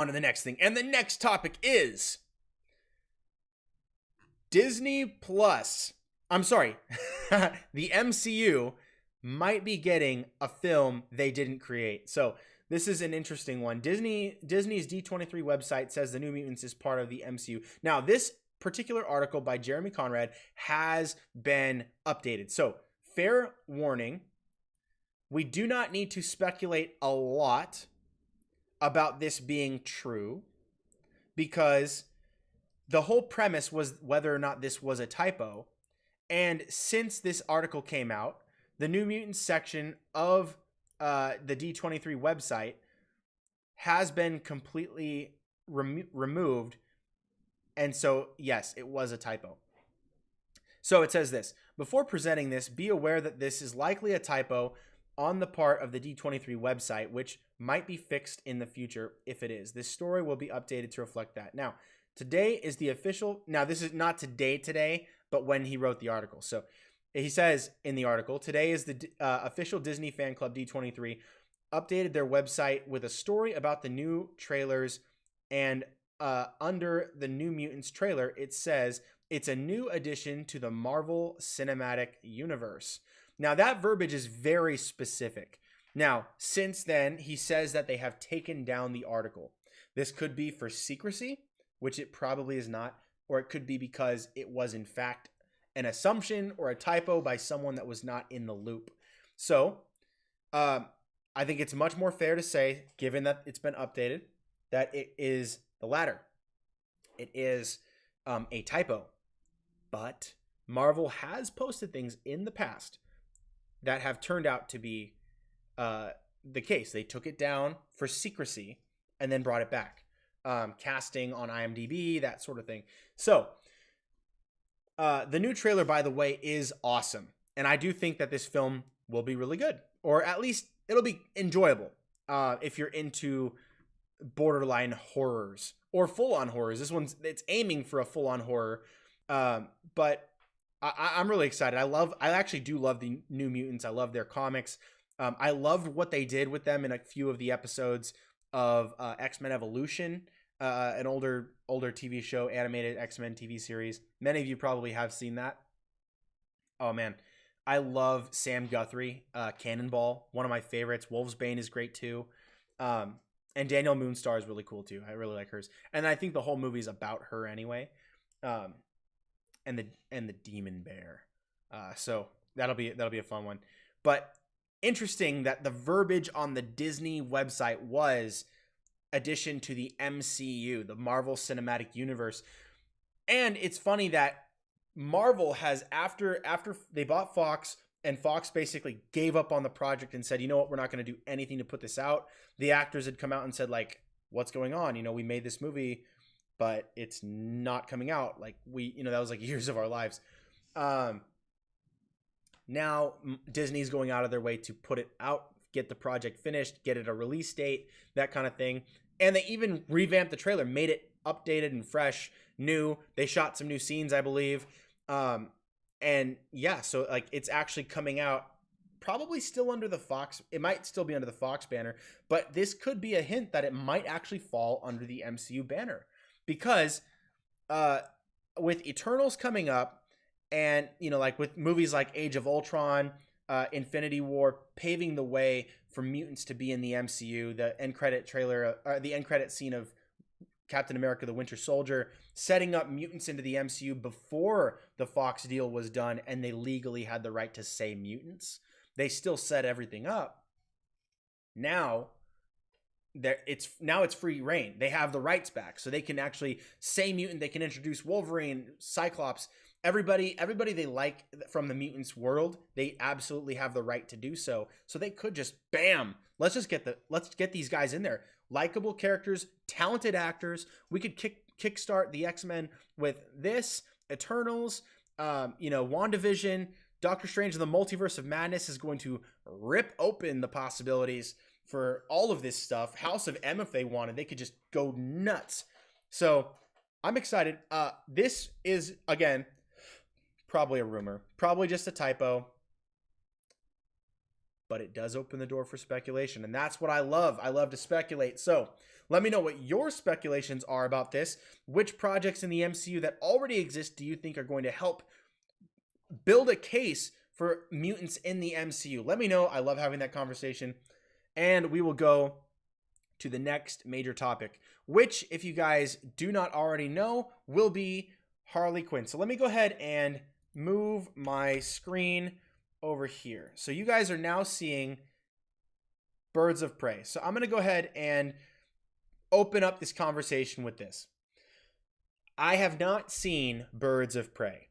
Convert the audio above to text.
On to the next thing. And the next topic is Disney Plus. I'm sorry. The MCU might be getting a film they didn't create. So this is an interesting one. Disney's D23 website says the New Mutants is part of the MCU. Now, this particular article by Jeremy Conrad has been updated. So, fair warning, we do not need to speculate a lot about this being true, because the whole premise was whether or not this was a typo. And since this article came out, the New Mutants section of the D23 website has been completely removed. And so, yes, it was a typo. So it says this: before presenting this, be aware that this is likely a typo on the part of the D23 website, which might be fixed in the future if it is. This story will be updated to reflect that. Now, today is the official... Now, this is not today, but when he wrote the article. So he says in the article, today is the official Disney fan club D23 updated their website with a story about the new trailers, and under the New Mutants trailer, it says it's a new addition to the Marvel Cinematic Universe. Now, that verbiage is very specific. Now, since then, he says that they have taken down the article. This could be for secrecy, which it probably is not, or it could be because it was, in fact, an assumption or a typo by someone that was not in the loop. So, I think it's much more fair to say, given that it's been updated, that it is the latter. It is a typo. But Marvel has posted things in the past that have turned out to be the case. They took it down for secrecy and then brought it back. Casting on IMDb, that sort of thing. So, the new trailer, by the way, is awesome. And I do think that this film will be really good. Or at least it'll be enjoyable if you're into borderline horrors or full-on horrors. It's aiming for a full-on horror. But I'm really excited. I actually do love the New Mutants. I love their comics. I loved what they did with them in a few of the episodes of X-Men Evolution, an older TV show, animated X-Men TV series. Many of you probably have seen that. Oh man, I love Sam Guthrie, Cannonball, one of my favorites. Wolfsbane is great too. And Danielle Moonstar is really cool too. I really like hers. And I think the whole movie is about her anyway. And the Demon Bear. So that'll be a fun one. But interesting that the verbiage on the Disney website was addition to the MCU, the Marvel Cinematic Universe. And it's funny that Marvel has, after they bought Fox, and Fox basically gave up on the project and said, you know what, we're not going to do anything to put this out. The actors had come out and said, like, what's going on? You know, we made this movie, but it's not coming out. Like, that was like years of our lives. Now Disney's going out of their way to put it out, get the project finished, get it a release date, that kind of thing. And they even revamped the trailer, made it updated and fresh, new. They shot some new scenes, I believe. And yeah, so like it's actually coming out probably still under the Fox. It might still be under the Fox banner, but this could be a hint that it might actually fall under the MCU banner, because with Eternals coming up, and, like with movies like Age of Ultron, Infinity War, paving the way for mutants to be in the MCU, the end credit trailer, the end credit scene of Captain America, the Winter Soldier, setting up mutants into the MCU before the Fox deal was done and they legally had the right to say mutants. They still set everything up. Now it's free reign. They have the rights back, so they can actually say mutant. They can introduce Wolverine, Cyclops, everybody they like from the mutants world. They absolutely have the right to do so. So they could just let's get these guys in there. Likable characters, talented actors. We could kickstart the X-Men with this, Eternals, WandaVision, Doctor Strange and the Multiverse of Madness is going to rip open the possibilities for all of this stuff. House of M, if they wanted, they could just go nuts. So I'm excited. This is, again, probably a rumor, probably just a typo, but it does open the door for speculation, and that's what I love. I love to speculate. So Let me know what your speculations are about this. Which projects in the MCU that already exist do you think are going to help build a case for mutants in the MCU? Let me know. I love having that conversation. And we will go to the next major topic, which, if you guys do not already know, will be Harley Quinn. So let me go ahead and move my screen over here. So you guys are now seeing Birds of Prey. So I'm going to go ahead and open up this conversation with this. I have not seen Birds of Prey.